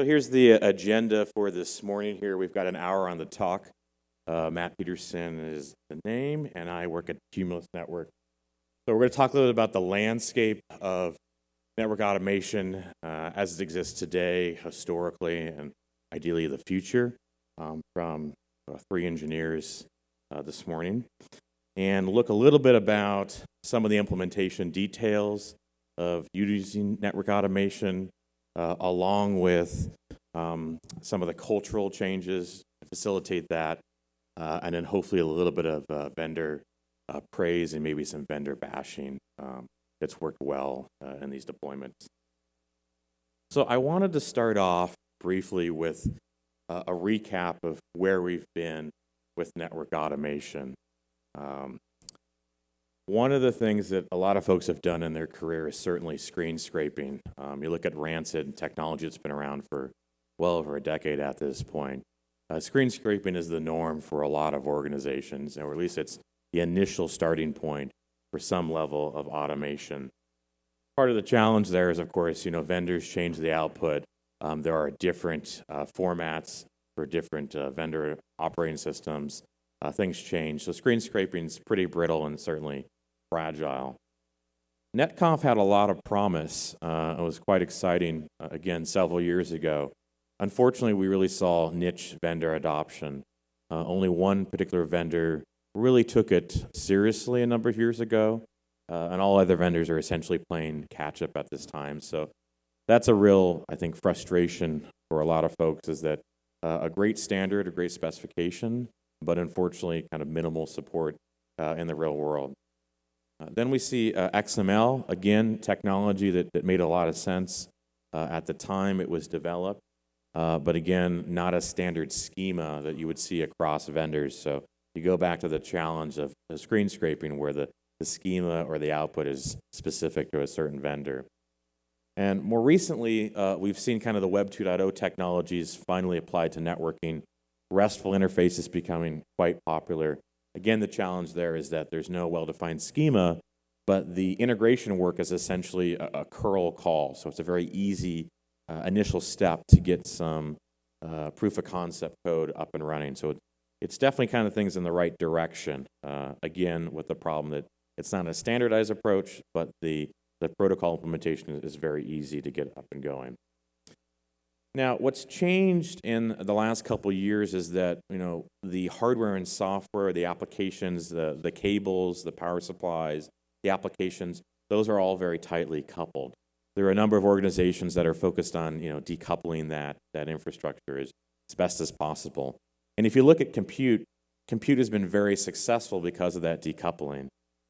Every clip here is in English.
So here's the agenda for this morning here. We've got an hour on the talk. Matt Peterson is the name, and I work at Cumulus Network. So we're going to talk a little bit about the landscape of network automation as it exists today, historically, and ideally the future from three engineers this morning. And look a little bit about some of the implementation details of using network automation, along with some of the cultural changes to facilitate that, and then hopefully a little bit of vendor praise and maybe some vendor bashing that's worked well in these deployments. So I wanted to start off briefly with a recap of where we've been with network automation. One of the things that a lot of folks have done in their career is certainly screen scraping. You look at rancid technology that's been around for well over a decade at this point. Screen scraping is the norm for a lot of organizations, or at least it's the initial starting point for some level of automation. Part of the challenge there is, of course, vendors change the output. There are different formats for different vendor operating systems. Things change. So screen scraping is pretty brittle and certainly fragile. NETCONF had a lot of promise. It was quite exciting, again, several years ago. Unfortunately, we really saw niche vendor adoption. Only one particular vendor really took it seriously a number of years ago, and all other vendors are essentially playing catch-up at this time. So that's a real, I think, frustration for a lot of folks, is that a great standard, a great specification, but unfortunately kind of minimal support in the real world. Then we see XML, again, technology that made a lot of sense at the time it was developed, but again, not a standard schema that you would see across vendors. So you go back to the challenge of screen scraping, where the schema or the output is specific to a certain vendor. And more recently, we've seen kind of the Web 2.0 technologies finally applied to networking. RESTful interfaces becoming quite popular. Again, the challenge there is that there's no well-defined schema, but the integration work is essentially a curl call. So it's a very easy initial step to get some proof of concept code up and running. So it's definitely kind of things in the right direction. Again, with the problem that it's not a standardized approach, but the protocol implementation is very easy to get up and going. Now, what's changed in the last couple of years is that, the hardware and software, the applications, the cables, the power supplies, the applications, those are all very tightly coupled. There are a number of organizations that are focused on, decoupling that infrastructure as best as possible. And if you look at compute has been very successful because of that decoupling.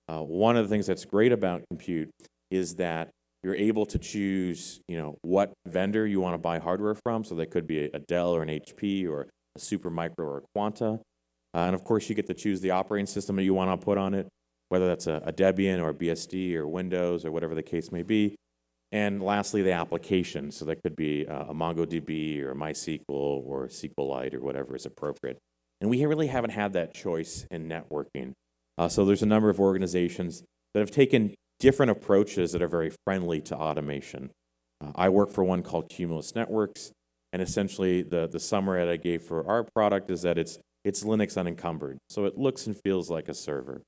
One of the things that's great about compute is that you're able to choose, what vendor you want to buy hardware from. So that could be a Dell or an HP or a Supermicro or a Quanta. And of course, you get to choose the operating system that you want to put on it, whether that's a Debian or a BSD or Windows or whatever the case may be. And lastly, the application. So that could be a MongoDB or MySQL or SQLite or whatever is appropriate. And we really haven't had that choice in networking. So there's a number of organizations that have taken different approaches that are very friendly to automation. I work for one called Cumulus Networks, and essentially the summary that I gave for our product is that it's Linux unencumbered, so it looks and feels like a server.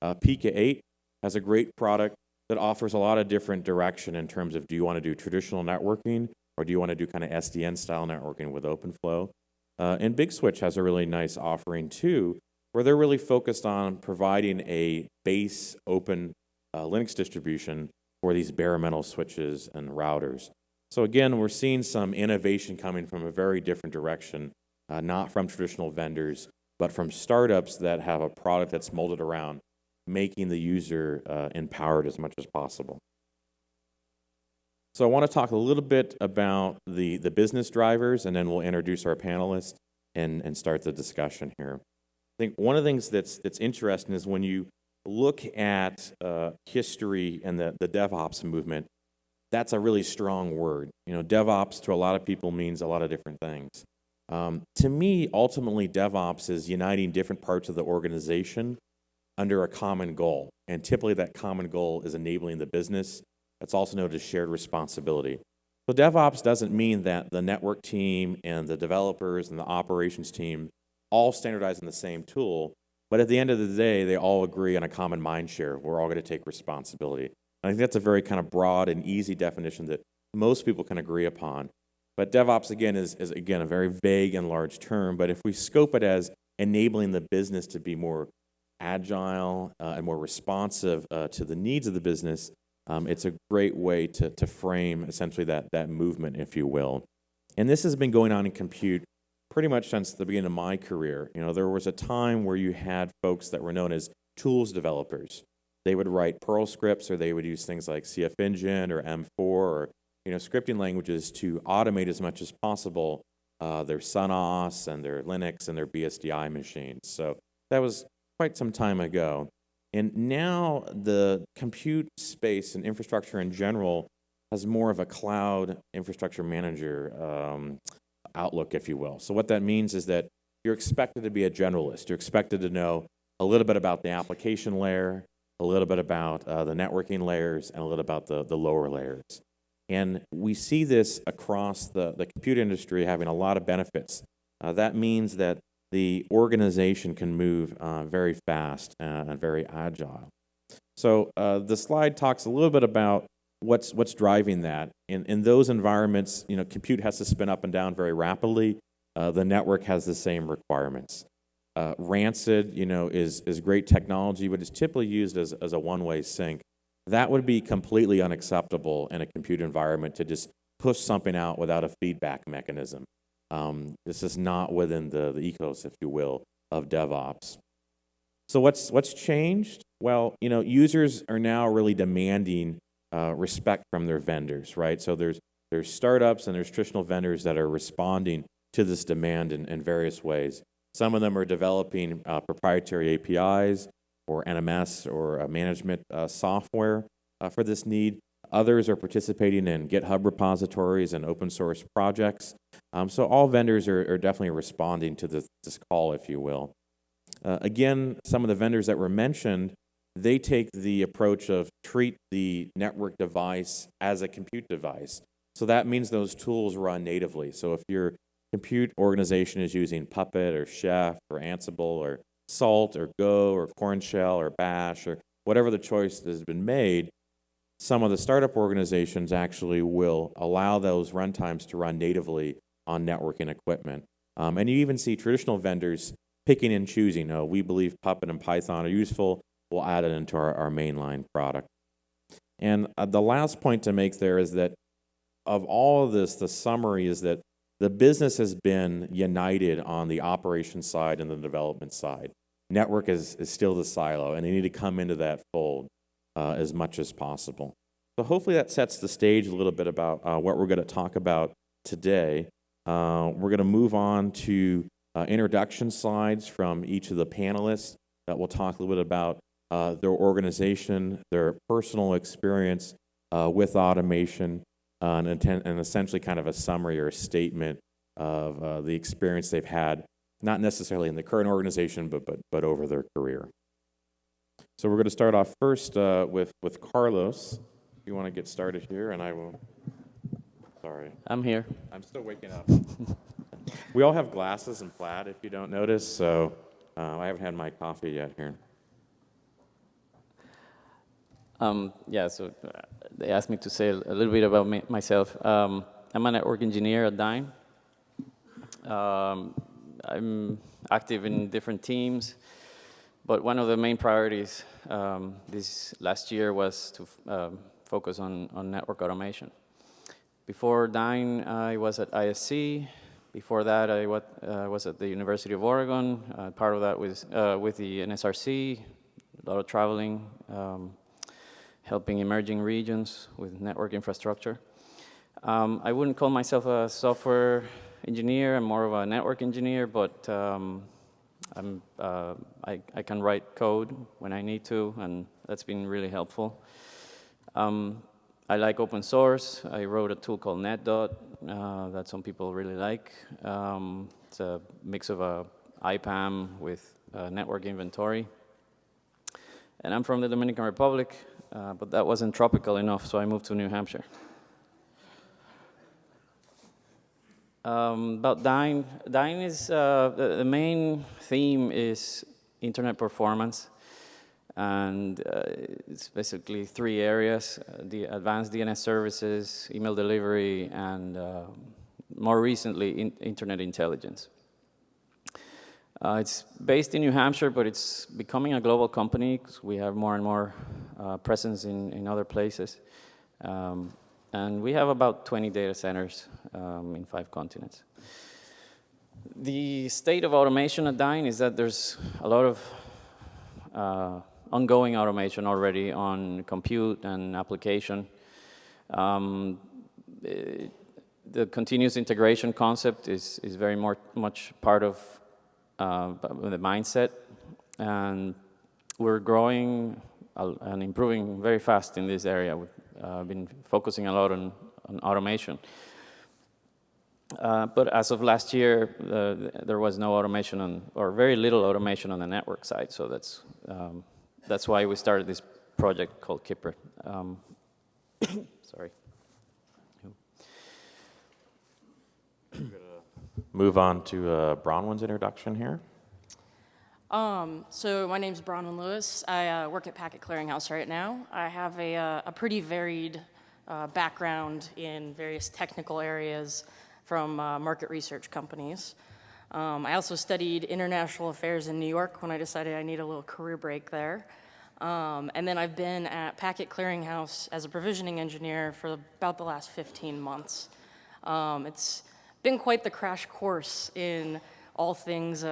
Pika 8 has a great product that offers a lot of different direction in terms of, do you want to do traditional networking, or do you want to do kind of SDN style networking with OpenFlow? And Big Switch has a really nice offering too, where they're really focused on providing a base open Linux distribution for these bare metal switches and routers. So again, we're seeing some innovation coming from a very different direction, not from traditional vendors, but from startups that have a product that's molded around making the user empowered as much as possible. So I want to talk a little bit about the business drivers, and then we'll introduce our panelists and start the discussion here. I think one of the things that's interesting is when you look at history and the DevOps movement, that's a really strong word. DevOps to a lot of people means a lot of different things. To me, ultimately, DevOps is uniting different parts of the organization under a common goal. And typically that common goal is enabling the business. That's also known as shared responsibility. So DevOps doesn't mean that the network team and the developers and the operations team all standardize on the same tool, but at the end of the day, they all agree on a common mindshare. We're all going to take responsibility. And I think that's a very kind of broad and easy definition that most people can agree upon. But DevOps, again, is again, a very vague and large term, but if we scope it as enabling the business to be more agile and more responsive to the needs of the business, it's a great way to frame essentially that movement, if you will. And this has been going on in compute pretty much since the beginning of my career. You know, there was a time where you had folks that were known as tools developers. They would write Perl scripts, or they would use things like CF Engine or M4 or scripting languages to automate as much as possible their SunOS and their Linux and their BSDI machines. So that was quite some time ago. And now the compute space and infrastructure in general has more of a cloud infrastructure manager outlook, if you will. So what that means is that you're expected to be a generalist. You're expected to know a little bit about the application layer, a little bit about the networking layers, and a little about the lower layers. And we see this across the compute industry having a lot of benefits. That means that the organization can move very fast and very agile. So the slide talks a little bit about what's driving that. In those environments, compute has to spin up and down very rapidly. The network has the same requirements. Rancid, is great technology, but it's typically used as a one-way sync. That would be completely unacceptable in a compute environment, to just push something out without a feedback mechanism. This is not within the ethos, if you will, of DevOps. So what's changed? Well, users are now really demanding respect from their vendors, right? So there's startups and there's traditional vendors that are responding to this demand in various ways. Some of them are developing proprietary APIs or NMS or management software for this need. Others are participating in GitHub repositories and open source projects. So all vendors are definitely responding to this call, if you will. Again, some of the vendors that were mentioned, they take the approach of treat the network device as a compute device. So that means those tools run natively. So if your compute organization is using Puppet or Chef or Ansible or Salt or Go or Corn Shell or Bash or whatever the choice that has been made, some of the startup organizations actually will allow those runtimes to run natively on networking equipment. And you even see traditional vendors picking and choosing. We believe Puppet and Python are useful. We'll add it into our mainline product. And the last point to make there is that of all of this, the summary is that the business has been united on the operations side and the development side. Network is still the silo, and they need to come into that fold as much as possible. So hopefully that sets the stage a little bit about what we're going to talk about today. We're going to move on to introduction slides from each of the panelists that will talk a little bit about their organization, their personal experience with automation, and essentially kind of a summary or a statement of the experience they've had, not necessarily in the current organization, but over their career. So we're going to start off first with Carlos. If you want to get started here, and I will. Sorry. I'm here. I'm still waking up. We all have glasses and plaid, if you don't notice, so I haven't had my coffee yet here. So they asked me to say a little bit about myself. I'm a network engineer at Dyn. I'm active in different teams, but one of the main priorities this last year was to focus on network automation. Before Dyn, I was at ISC. Before that, I was at the University of Oregon. Part of that was with the NSRC, a lot of traveling, helping emerging regions with network infrastructure. I wouldn't call myself a software engineer. I'm more of a network engineer, but I can write code when I need to, and that's been really helpful. I like open source. I wrote a tool called NetDot that some people really like. It's a mix of a IPAM with network inventory. And I'm from the Dominican Republic, but that wasn't tropical enough, so I moved to New Hampshire. About Dyn. Dyn is, the main theme is internet performance. And it's basically 3 areas, the advanced DNS services, email delivery, and more recently, internet intelligence. It's based in New Hampshire, but it's becoming a global company because we have more and more presence in other places. And we have about 20 data centers in 5 continents. The state of automation at Dyn is that there's a lot of ongoing automation already on compute and application. The continuous integration concept is very much part of the mindset, and we're growing and improving very fast in this area. We've been focusing a lot on automation. But as of last year, there was no automation or very little automation on the network side, so that's why we started this project called Kipper. Sorry. Move on to Bronwyn's introduction here. So my name's Bronwyn Lewis. I work at Packet Clearinghouse right now. I have a pretty varied background in various technical areas from market research companies. I also studied international affairs in New York when I decided I need a little career break there. And then I've been at Packet Clearinghouse as a provisioning engineer for about the last 15 months. It's been quite the crash course in all things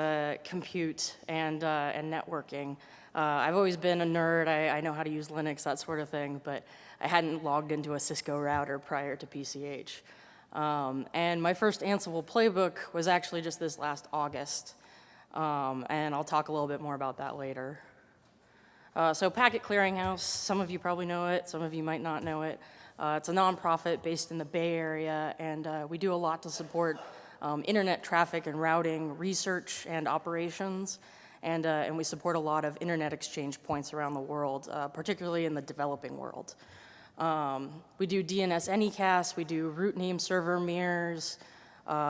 compute and networking. I've always been a nerd. I know how to use Linux, that sort of thing, but I hadn't logged into a Cisco router prior to PCH. And my first Ansible playbook was actually just this last August, and I'll talk a little bit more about that later. So Packet Clearinghouse, some of you probably know it, some of you might not know it. It's a nonprofit based in the Bay Area, and we do a lot to support internet traffic and routing, research and operations, and we support a lot of internet exchange points around the world, particularly in the developing world. We do DNS Anycast, we do root name server mirrors.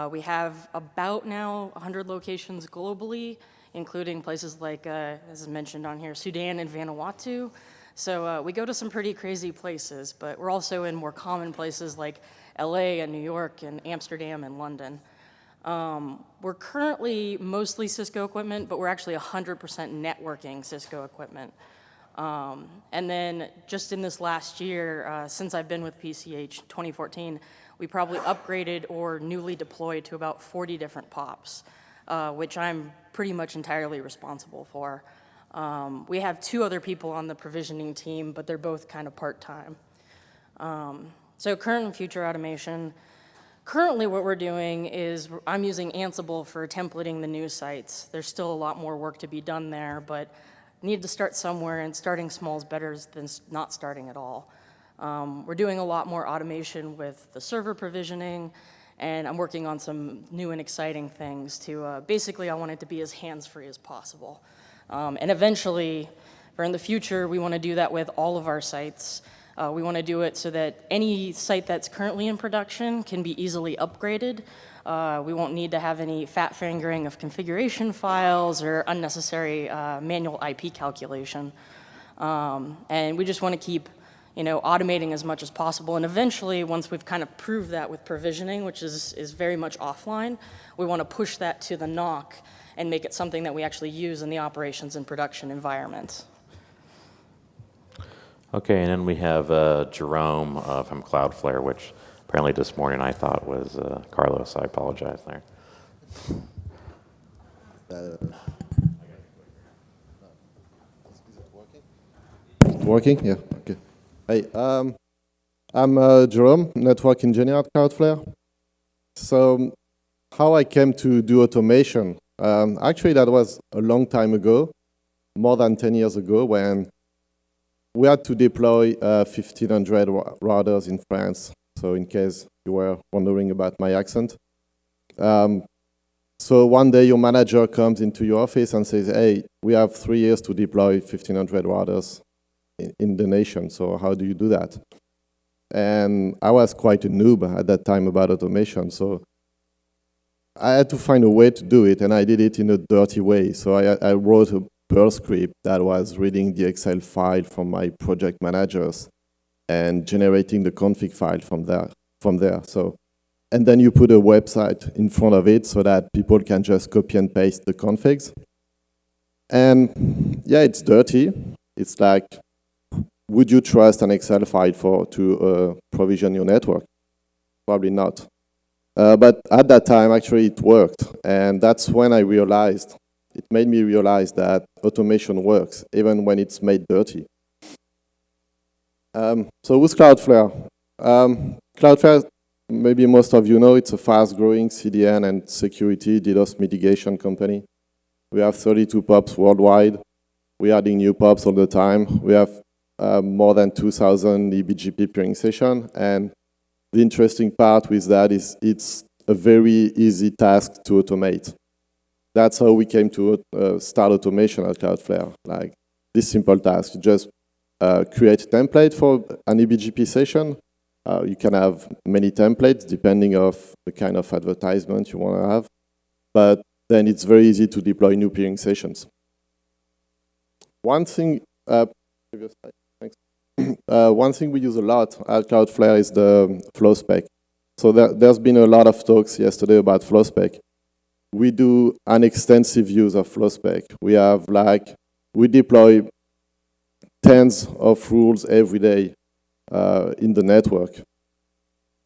We have about now 100 locations globally, including places like, as mentioned on here, Sudan and Vanuatu. So we go to some pretty crazy places, but we're also in more common places like LA and New York and Amsterdam and London. We're currently mostly Cisco equipment, but we're actually 100% networking Cisco equipment. And then just in this last year, since I've been with PCH, 2014, we probably upgraded or newly deployed to about 40 different POPs, which I'm pretty much entirely responsible for. We have 2 other people on the provisioning team, but they're both kind of part-time. So current and future automation. Currently what we're doing is I'm using Ansible for templating the new sites. There's still a lot more work to be done there, but need to start somewhere, and starting small is better than not starting at all. We're doing a lot more automation with the server provisioning, and I'm working on some new and exciting things to, basically I want it to be as hands-free as possible. And eventually, or in the future, we want to do that with all of our sites. We want to do it so that any site that's currently in production can be easily upgraded. We won't need to have any fat fingering of configuration files or unnecessary manual IP calculation. And we just want to keep, automating as much as possible. And eventually, once we've kind of proved that with provisioning, which is very much offline, we want to push that to the NOC and make it something that we actually use in the operations and production environment. Okay, and then we have Jérôme from CloudFlare, which apparently this morning I thought was Carlos. I apologize there. Working? Yeah, okay. Hey, I'm Jérôme, network engineer at CloudFlare. So how I came to do automation, actually that was a long time ago, more than 10 years ago, when we had to deploy 1,500 routers in France. So in case you were wondering about my accent. So one day your manager comes into your office and says, hey, we have 3 years to deploy 1,500 routers in the nation. So how do you do that? And I was quite a noob at that time about automation. So I had to find a way to do it, and I did it in a dirty way. So I wrote a Perl script that was reading the Excel file from my project managers and generating the config file from there. So, and then you put a website in front of it so that people can just copy and paste the configs. And yeah, it's dirty. It's like, would you trust an Excel file to provision your network? Probably not. But at that time, actually, it worked. And that's when I realized, it made me realize that automation works, even when it's made dirty. So who's CloudFlare? CloudFlare, maybe most of you know, it's a fast-growing CDN and security DDoS mitigation company. We have 32 POPs worldwide. We're adding new POPs all the time. We have more than 2,000 eBGP peering sessions. And the interesting part with that is it's a very easy task to automate. That's how we came to start automation at CloudFlare. Like this simple task, you just create a template for an eBGP session. You can have many templates depending on the kind of advertisement you want to have. But then it's very easy to deploy new peering sessions. One thing, previous slide. One thing we use a lot at CloudFlare is the flow spec. So there's been a lot of talks yesterday about flow spec. We do an extensive use of flow spec. We deploy tens of rules every day in the network.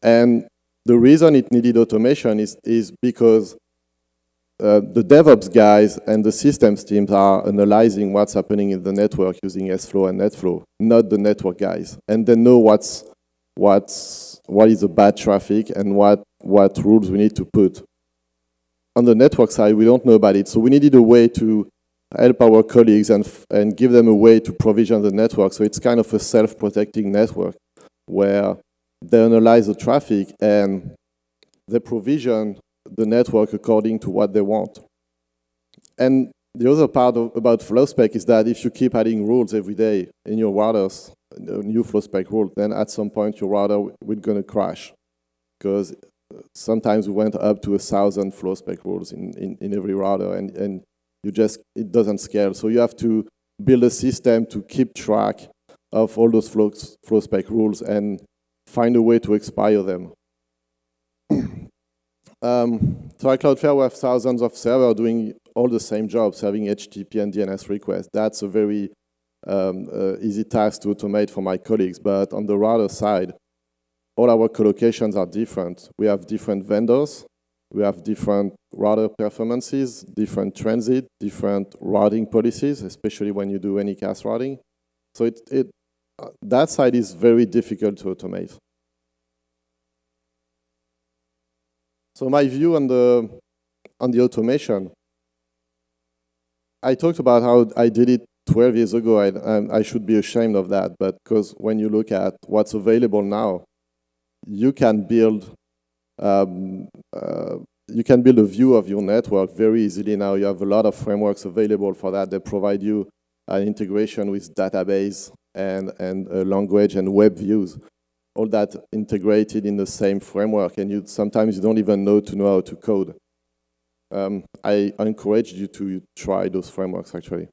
And the reason it needed automation is because the DevOps guys and the systems teams are analyzing what's happening in the network using SFlow and NetFlow, not the network guys. And they know what is the bad traffic and what rules we need to put. On the network side, we don't know about it. So we needed a way to help our colleagues and give them a way to provision the network. So it's kind of a self-protecting network where they analyze the traffic and they provision the network according to what they want. And the other part about flow spec is that if you keep adding rules every day in your routers, new flow spec rule, then at some point your router will gonna crash. Because sometimes we went up to 1,000 flow spec rules in every router and it doesn't scale. So you have to build a system to keep track of all those flow spec rules and find a way to expire them. So at CloudFlare, we have thousands of servers doing all the same job, serving HTTP and DNS requests. That's a very easy task to automate for my colleagues. But on the router side, all our collocations are different. We have different vendors. We have different router performances, different transit, different routing policies, especially when you do any cast routing. So that side is very difficult to automate. So my view on the automation, I talked about how I did it 12 years ago. I should be ashamed of that, but because when you look at what's available now, you can build a view of your network very easily now. You have a lot of frameworks available for that. They provide you an integration with database and language and web views. All that integrated in the same framework, and sometimes you don't even know how to code. I encourage you to try those frameworks, actually.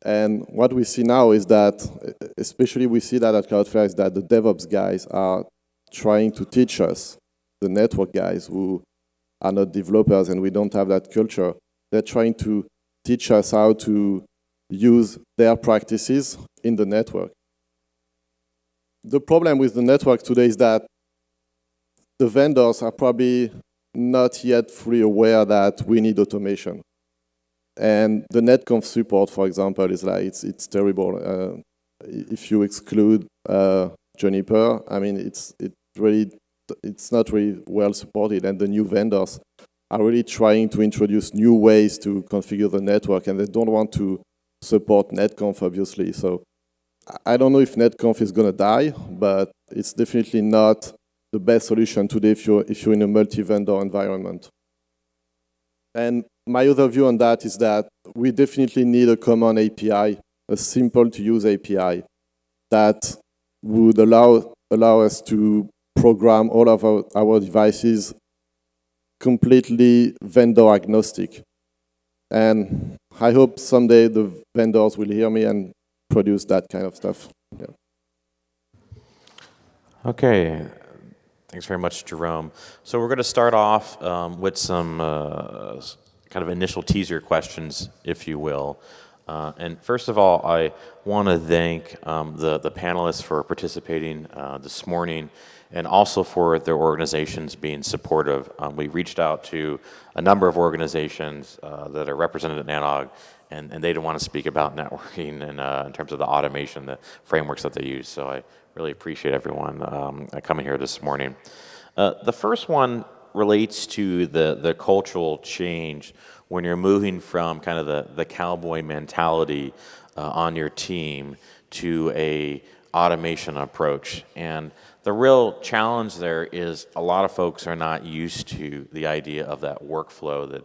And what we see now is that, especially we see that at CloudFlare, is that the DevOps guys are trying to teach us, the network guys who are not developers and we don't have that culture, they're trying to teach us how to use their practices in the network. The problem with the network today is that the vendors are probably not yet fully aware that we need automation. And the NETCONF support, for example, is like, it's terrible. If you exclude Juniper, I mean, it's not really well supported, and the new vendors are really trying to introduce new ways to configure the network, and they don't want to support NETCONF, obviously. So I don't know if NETCONF is going to die, but it's definitely not the best solution today if you're in a multi-vendor environment. And my other view on that is that we definitely need a common API, a simple-to-use API that would allow us to program all of our devices completely vendor agnostic. And I hope someday the vendors will hear me and produce that kind of stuff. Yeah. Okay, thanks very much, Jérôme. So we're going to start off with some kind of initial teaser questions, if you will. And first of all, I want to thank the panelists for participating this morning, and also for their organizations being supportive. We reached out to a number of organizations that are represented at NANOG, and they don't want to speak about networking and in terms of the automation, the frameworks that they use. So I really appreciate everyone coming here this morning. The first one relates to the cultural change when you're moving from kind of the cowboy mentality on your team to a automation approach. And the real challenge there is a lot of folks are not used to the idea of that workflow that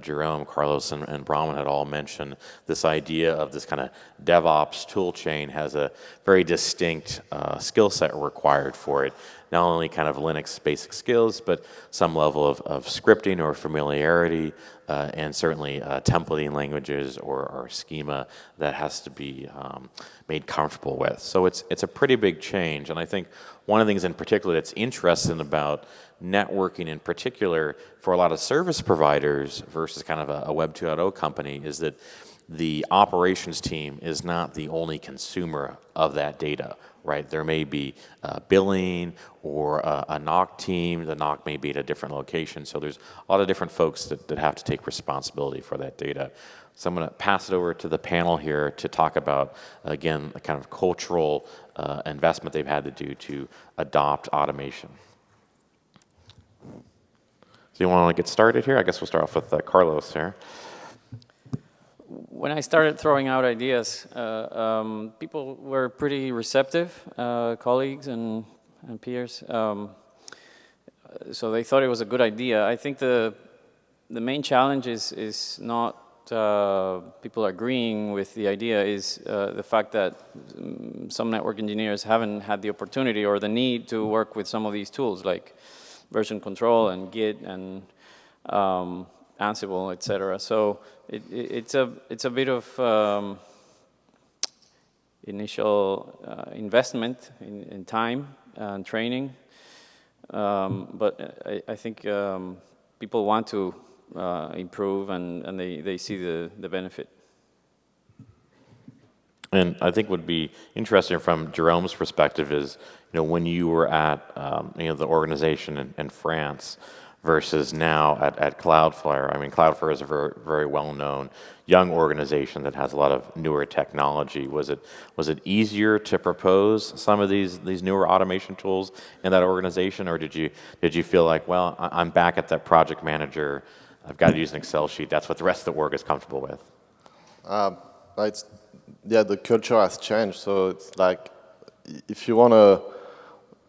Jérôme, Carlos, and Bronwyn had all mentioned. This idea of this kind of DevOps tool chain has a very distinct skill set required for it. Not only kind of Linux basic skills, but some level of scripting or familiarity, and certainly templating languages or schema that has to be made comfortable with. So it's a pretty big change. And I think one of the things in particular that's interesting about networking in particular for a lot of service providers versus kind of a Web 2.0 company is that the operations team is not the only consumer of that data, right? There may be billing or a NOC team. The NOC may be at a different location. So there's a lot of different folks that have to take responsibility for that data. So I'm going to pass it over to the panel here to talk about, again, the kind of cultural investment they've had to do to adopt automation. So you want to get started here? I guess we'll start off with Carlos here. When I started throwing out ideas, people were pretty receptive, colleagues and peers. So they thought it was a good idea. I think the main challenge is not people agreeing with the idea, is the fact that some network engineers haven't had the opportunity or the need to work with some of these tools like version control and Git and Ansible, etc. So it's a bit of initial investment in time and training, but I think people want to improve and they see the benefit. And I think would be interesting from Jérôme's perspective is, when you were at the organization in France versus now at CloudFlare. I mean, CloudFlare is a very, very well-known young organization that has a lot of newer technology. Was it easier to propose some of these newer automation tools in that organization, or did you feel like, well, I'm back at that project manager, I've got to use an Excel sheet, that's what the rest of the org is comfortable with? The culture has changed, so it's like, if you want to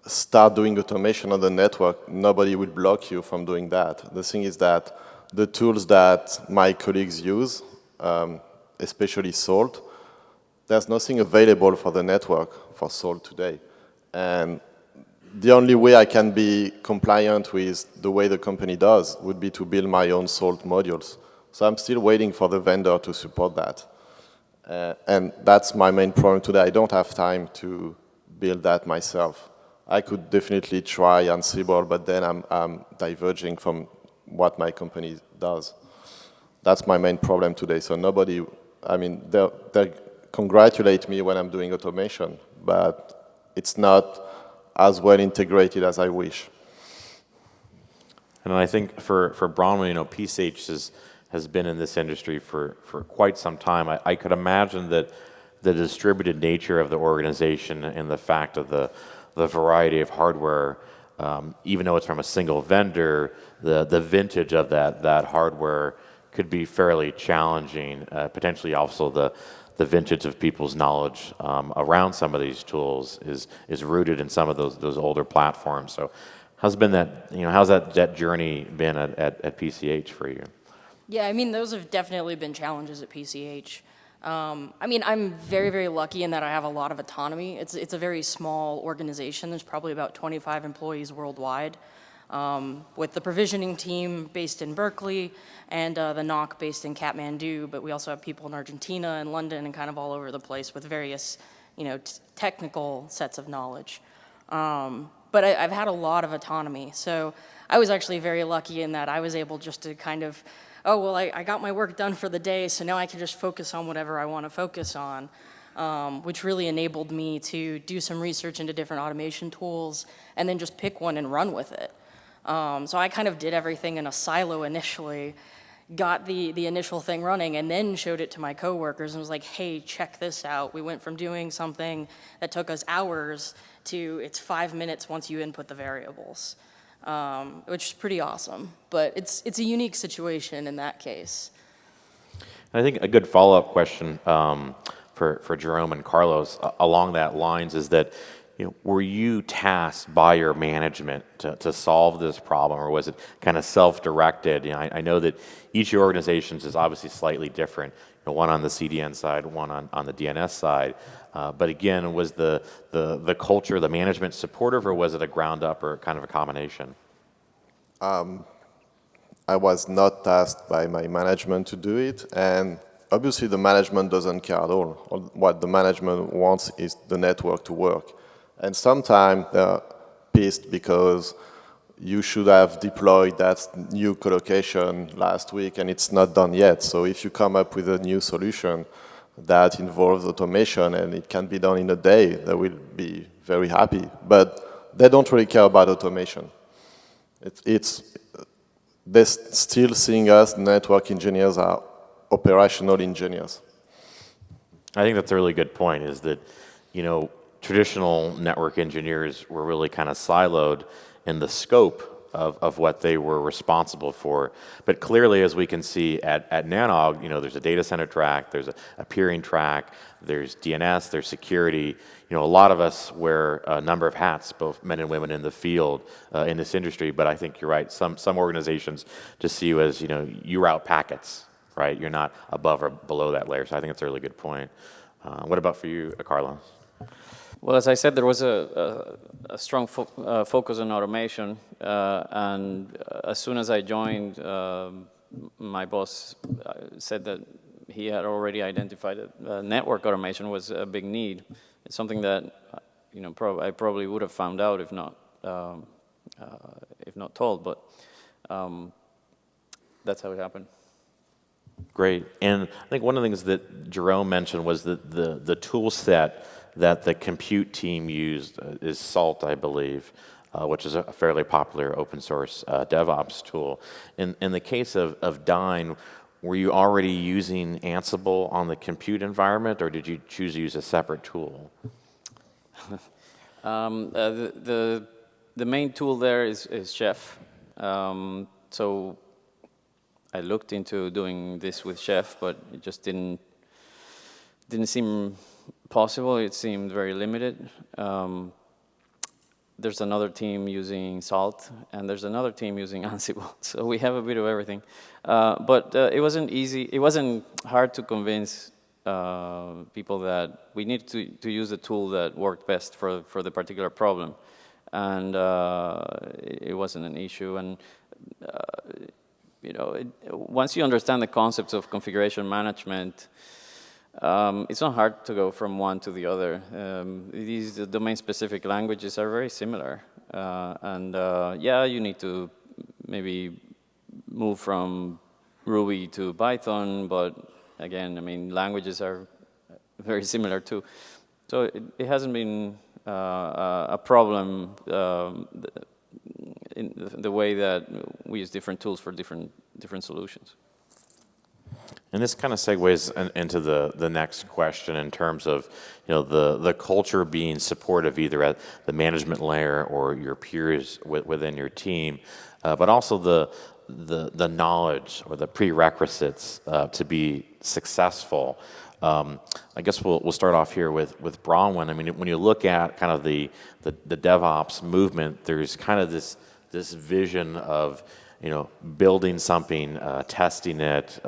start doing automation on the network, nobody will block you from doing that. The thing is that the tools that my colleagues use, especially Salt, there's nothing available for the network for Salt today. And the only way I can be compliant with the way the company does would be to build my own Salt modules. So I'm still waiting for the vendor to support that. And that's my main problem today. I don't have time to build that myself. I could definitely try Ansible, but then I'm diverging from what my company does. That's my main problem today. So nobody, they congratulate me when I'm doing automation, but it's not as well integrated as I wish. And I think for Bronwyn, PCH has been in this industry for quite some time. I could imagine that the distributed nature of the organization and the fact of the variety of hardware, even though it's from a single vendor, the vintage of that hardware could be fairly challenging. Potentially also the vintage of people's knowledge around some of these tools is rooted in some of those older platforms. So how's that journey been at PCH for you? Yeah, those have definitely been challenges at PCH. I'm very, very lucky in that I have a lot of autonomy. It's a very small organization. There's probably about 25 employees worldwide. with the provisioning team based in Berkeley and the NOC based in Kathmandu, but we also have people in Argentina and London and kind of all over the place with various, technical sets of knowledge. But I've had a lot of autonomy, so I was actually very lucky in that I was able just to kind of, I got my work done for the day, so now I can just focus on whatever I want to focus on, which really enabled me to do some research into different automation tools and then just pick one and run with it. So I kind of did everything in a silo initially, got the initial thing running, and then showed it to my coworkers and was like, hey, check this out. We went from doing something that took us hours to it's 5 minutes once you input the variables, which is pretty awesome. But it's a unique situation in that case. I think a good follow-up question for Jérôme and Carlos along that lines is that, were you tasked by your management to solve this problem, or was it kind of self-directed? I know that each of your organizations is obviously slightly different. One on the CDN side, one on the DNS side. But again, was the culture, the management supportive, or was it a ground up or kind of a combination? I was not tasked by my management to do it, and obviously the management doesn't care at all. What the management wants is the network to work. And sometimes they're pissed because you should have deployed that new collocation last week and it's not done yet. So if you come up with a new solution that involves automation and it can be done in a day, they will be very happy. But they don't really care about automation. They're still seeing us, network engineers, are operational engineers. I think that's a really good point, is that, traditional network engineers were really kind of siloed in the scope of what they were responsible for. But clearly, as we can see at NANOG, there's a data center track, there's a peering track, there's DNS, there's security. A lot of us wear a number of hats, both men and women in the field, in this industry. But I think you're right. Some organizations just see you as, you route packets, right? You're not above or below that layer. So I think that's a really good point. What about for you, Carlos? Well, as I said, there was a strong focus on automation, and as soon as I joined, my boss said that he had already identified that network automation was a big need. It's something that I probably would have found out if not told, but that's how it happened. Great. And I think one of the things that Jérôme mentioned was that the tool set that the compute team used is SALT, I believe, which is a fairly popular open source DevOps tool. In the case of Dyn, were you already using Ansible on the compute environment, or did you choose to use a separate tool? The main tool there is Chef. So I looked into doing this with Chef, but it just didn't seem possible. It seemed very limited. There's another team using Salt, and there's another team using Ansible. So we have a bit of everything. But it wasn't easy. It wasn't hard to convince people that we need to use a tool that worked best for the particular problem. And it wasn't an issue. And once you understand the concepts of configuration management, it's not hard to go from one to the other. These domain-specific languages are very similar. You need to maybe move from Ruby to Python, but again, languages are very similar too. So it hasn't been a problem in the way that we use different tools for different solutions. And this kind of segues into the next question in terms of the culture being supportive either at the management layer or your peers within your team, but also the knowledge or the prerequisites to be successful. I guess we'll start off here with Bronwyn. When you look at kind of the DevOps movement, there's kind of this vision of building something, testing it,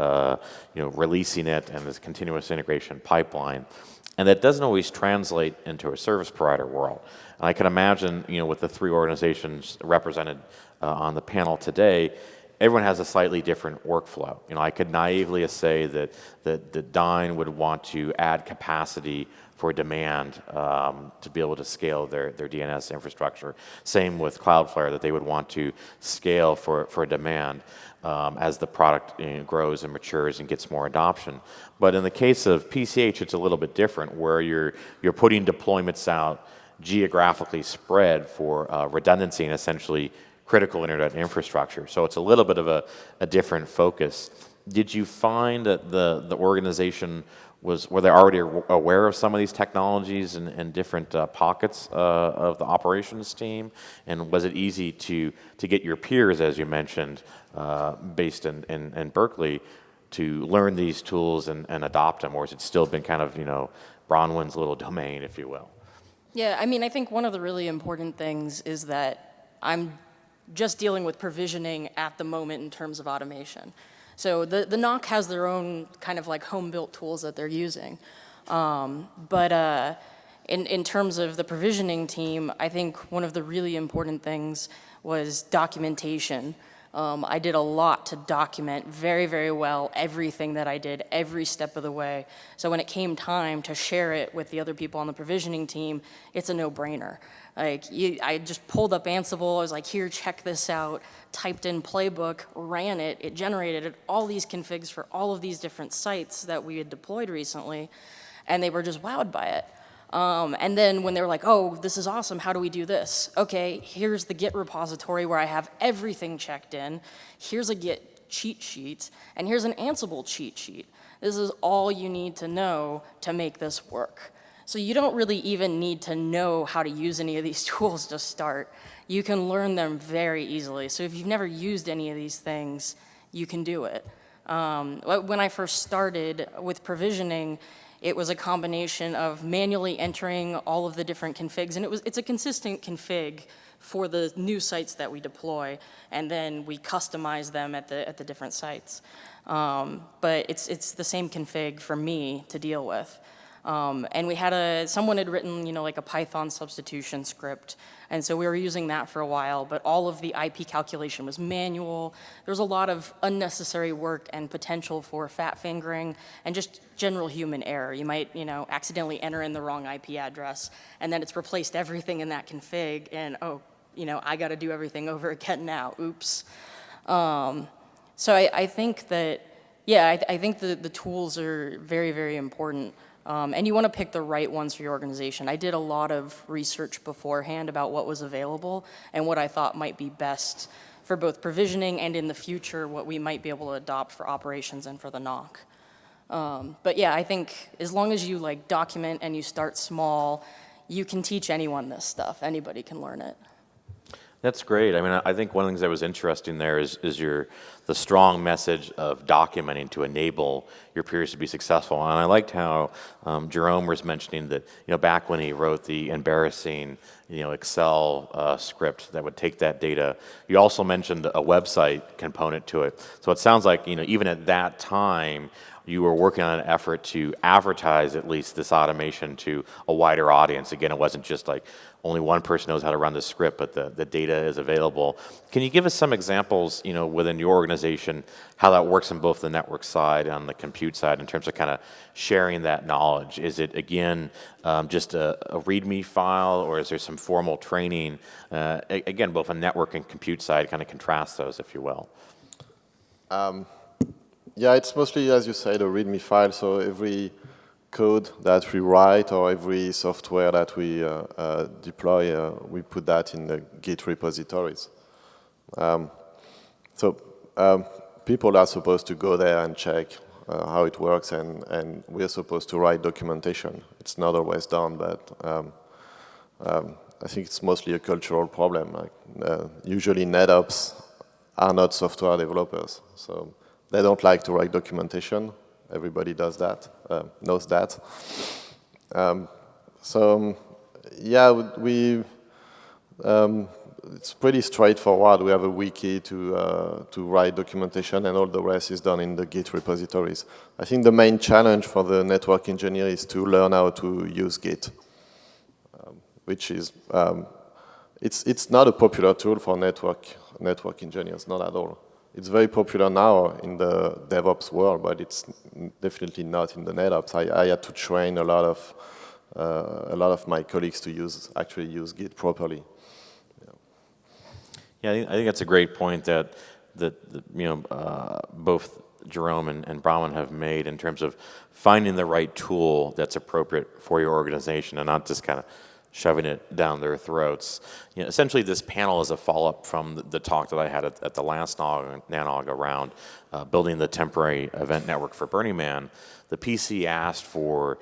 releasing it, and this continuous integration pipeline. And that doesn't always translate into a service provider world. And I can imagine, with the 3 organizations represented on the panel today, everyone has a slightly different workflow. I could naively say that Dyn would want to add capacity for demand to be able to scale their DNS infrastructure. Same with CloudFlare, that they would want to scale for demand as the product grows and matures and gets more adoption. But in the case of PCH, it's a little bit different, where you're putting deployments out geographically spread for redundancy and essentially critical internet infrastructure. So it's a little bit of a different focus. Did you find that the organization were they already aware of some of these technologies and different pockets of the operations team? And was it easy to get your peers, as you mentioned, based in Berkeley, to learn these tools and adopt them? Or has it still been kind of, Bronwyn's little domain, if you will? Yeah, I think one of the really important things is that I'm just dealing with provisioning at the moment in terms of automation. So the NOC has their own kind of like home-built tools that they're using. But in terms of the provisioning team, I think one of the really important things was documentation. I did a lot to document very, very well everything that I did, every step of the way. So when it came time to share it with the other people on the provisioning team, it's a no-brainer. I just pulled up Ansible, I was like, here, check this out, typed in playbook, ran it, it generated all these configs for all of these different sites that we had deployed recently, and they were just wowed by it. And then when they were like, oh, this is awesome, how do we do this? Okay, here's the Git repository where I have everything checked in, here's a Git cheat sheet, and here's an Ansible cheat sheet. This is all you need to know to make this work. So you don't really even need to know how to use any of these tools to start. You can learn them very easily. So if you've never used any of these things, you can do it. When I first started with provisioning, it was a combination of manually entering all of the different configs, and it's a consistent config for the new sites that we deploy, and then we customize them at the different sites. But it's the same config for me to deal with. And we had someone had written, like a Python substitution script, and so we were using that for a while, but all of the IP calculation was manual. There was a lot of unnecessary work and potential for fat fingering and just general human error. You might, accidentally enter in the wrong IP address, and then it's replaced everything in that config, and I gotta do everything over again now, oops. So I think that, I think the tools are very, very important. And you want to pick the right ones for your organization. I did a lot of research beforehand about what was available and what I thought might be best for both provisioning and in the future what we might be able to adopt for operations and for the NOC. But I think as long as you document and you start small, you can teach anyone this stuff. Anybody can learn it. That's great. I think one of the things that was interesting there is the strong message of documenting to enable your peers to be successful. And I liked how Jérôme was mentioning that, back when he wrote the embarrassing, Excel script that would take that data, you also mentioned a website component to it. So it sounds like, even at that time, you were working on an effort to advertise at least this automation to a wider audience. Again, it wasn't just like only one person knows how to run the script, but the data is available. Can you give us some examples, within your organization, how that works on both the network side and on the compute side in terms of kind of sharing that knowledge? Is it, again, just a README file, or is there some formal training? Again, both on network and compute side, kind of contrast those, if you will. It's mostly, as you said, a README file, so every code that we write or every software that we deploy, we put that in the Git repositories. People are supposed to go there and check how it works, and we're supposed to write documentation. It's not always done, but I think it's mostly a cultural problem. Usually NetOps are not software developers, so they don't like to write documentation. Everybody does that, knows that. it's pretty straightforward. We have a wiki to write documentation, and all the rest is done in the Git repositories. I think the main challenge for the network engineer is to learn how to use Git, which is it's not a popular tool for network engineers, not at all. It's very popular now in the DevOps world, but it's definitely not in the NetOps. I had to train a lot of my colleagues to actually use Git properly. Yeah, I think that's a great point that both Jérôme and Bronwyn have made in terms of finding the right tool that's appropriate for your organization and not just kind of shoving it down their throats. Essentially, this panel is a follow-up from the talk that I had at the last NANOG around building the temporary event network for Burning Man. The PC asked for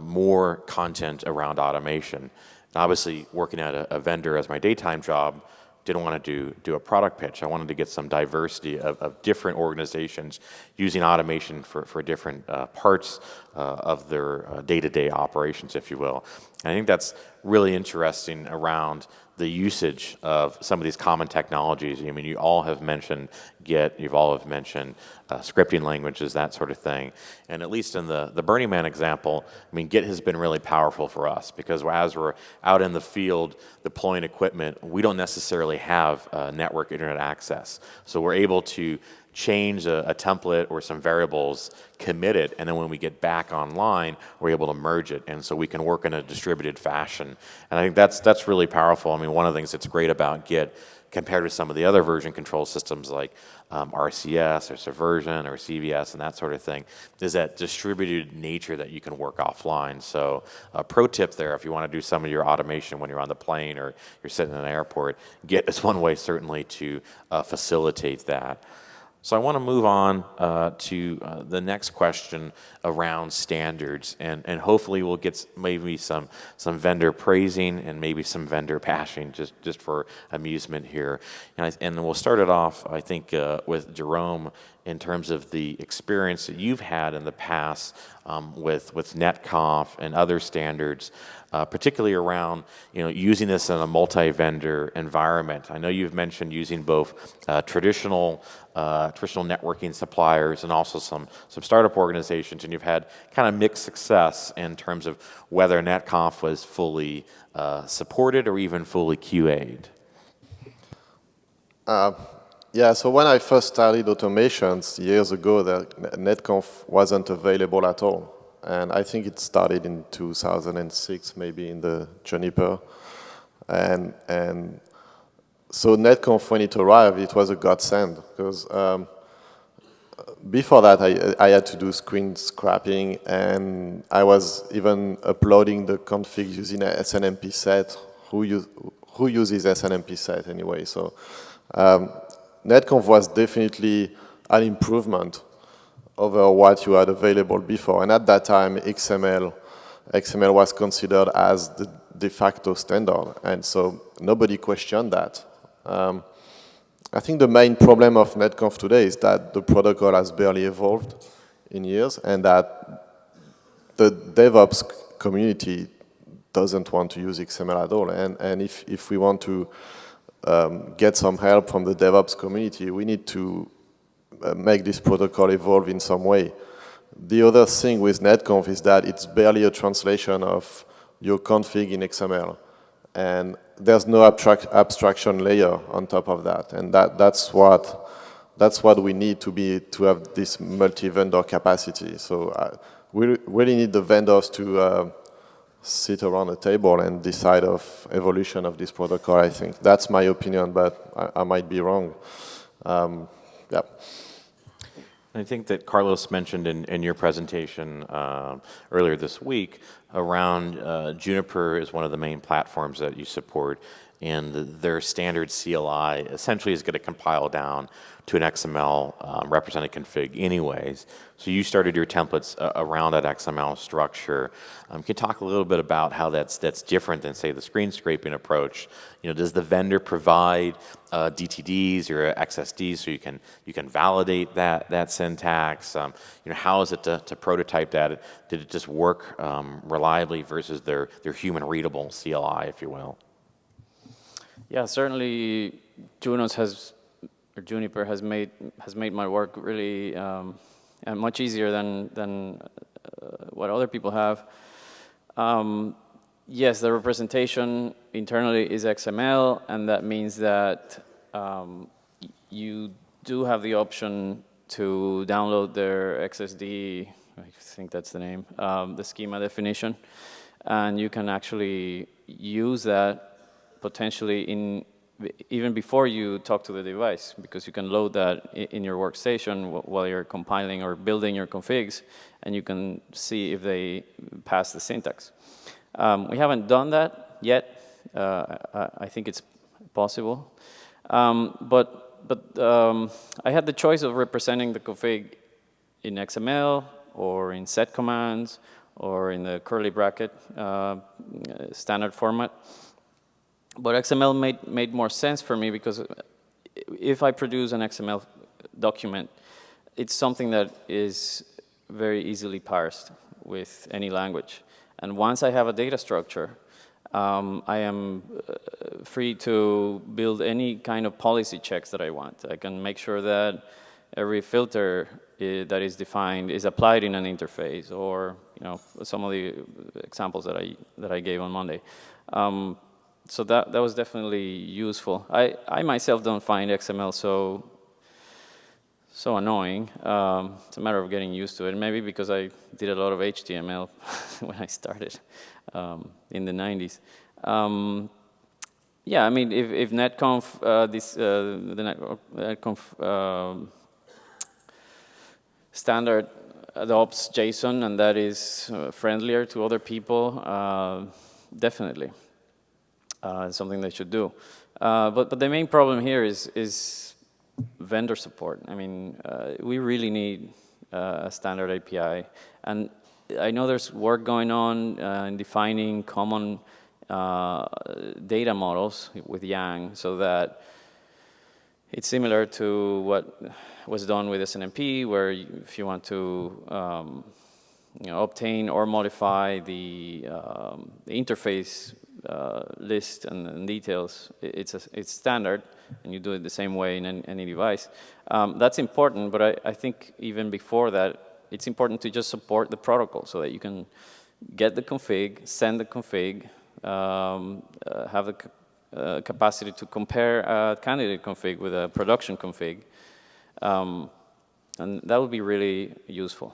more content around automation. And obviously, working at a vendor as my daytime job, didn't want to do a product pitch. I wanted to get some diversity of different organizations using automation for different parts of their day-to-day operations, if you will. And I think that's really interesting around the usage of some of these common technologies. I mean, you all have mentioned Git, you've all have mentioned scripting languages, that sort of thing. And at least in the Burning Man example, I mean, Git has been really powerful for us because as we're out in the field deploying equipment, we don't necessarily have network internet access. So we're able to change a template or some variables, commit it, and then when we get back online, we're able to merge it, and so we can work in a distributed fashion. And I think that's really powerful. I mean, one of the things that's great about Git compared to some of the other version control systems like RCS or Subversion or CVS and that sort of thing, is that distributed nature that you can work offline. So a pro tip there, if you want to do some of your automation when you're on the plane or you're sitting in an airport, Git is one way certainly to facilitate that. So I want to move on to the next question around standards, and hopefully we'll get maybe some vendor praising and maybe some vendor bashing just for amusement here. And we'll start it off, I think, with Jérôme in terms of the experience that you've had in the past with NETCONF and other standards, particularly around using this in a multi-vendor environment. I know you've mentioned using both traditional networking suppliers and also some startup organizations, and you've had kind of mixed success in terms of whether NETCONF was fully supported or even fully QA'd. Yeah, so when I first started automations years ago, the NETCONF wasn't available at all. And I think it started in 2006, maybe in the Juniper. And so NETCONF, when it arrived, it was a godsend, because before that, I had to do screen scrapping, and I was even uploading the config using a SNMP set. Who uses SNMP set anyway? So NETCONF was definitely an improvement over what you had available before. And at that time, XML was considered as the de facto standard. And so nobody questioned that. I think the main problem of NETCONF today is that the protocol has barely evolved in years, and that the DevOps community doesn't want to use XML at all. And if we want to get some help from the DevOps community, we need to make this protocol evolve in some way. The other thing with NETCONF is that it's barely a translation of your config in XML. And there's no abstraction layer on top of that. And that's what we need to have this multi-vendor capacity. So we really need the vendors to sit around a table and decide of evolution of this protocol, I think. That's my opinion, but I might be wrong. Yeah. I think that Carlos mentioned in your presentation earlier this week around Juniper is one of the main platforms that you support, and their standard CLI essentially is going to compile down to an XML represented config anyways. So you started your templates around that XML structure. Can you talk a little bit about how that's different than, say, the screen scraping approach? Does the vendor provide DTDs or XSDs so you can validate that syntax? How is it to prototype that? Did it just work reliably versus their human readable CLI, if you will? Yeah, certainly Juniper has made my work really much easier than what other people have. Yes, the representation internally is XML, and that means that you do have the option to download their XSD, I think that's the name, the schema definition, and you can actually use that potentially even before you talk to the device, because you can load that in your workstation while you're compiling or building your configs, and you can see if they pass the syntax. We haven't done that yet. I think it's possible. But I had the choice of representing the config in XML or in set commands or in the curly bracket standard format. But XML made more sense for me because if I produce an XML document, it's something that is very easily parsed with any language. And once I have a data structure, I am free to build any kind of policy checks that I want. I can make sure that every filter that is defined is applied in an interface, or some of the examples that I gave on Monday. So that was definitely useful. I myself don't find XML so annoying. It's a matter of getting used to it. Maybe because I did a lot of HTML when I started in the 90s. Yeah, I mean, if NetConf, the NetConf standard adopts JSON and that is friendlier to other people, definitely. Something they should do. But the main problem here is vendor support. I mean, we really need a standard API. And I know there's work going on in defining common data models with Yang so that it's similar to what was done with SNMP, where if you want to obtain or modify the interface list and details, it's standard, and you do it the same way in any device. That's important, but I think even before that, it's important to just support the protocol so that you can get the config, send the config, have the capacity to compare a candidate config with a production config, and that would be really useful.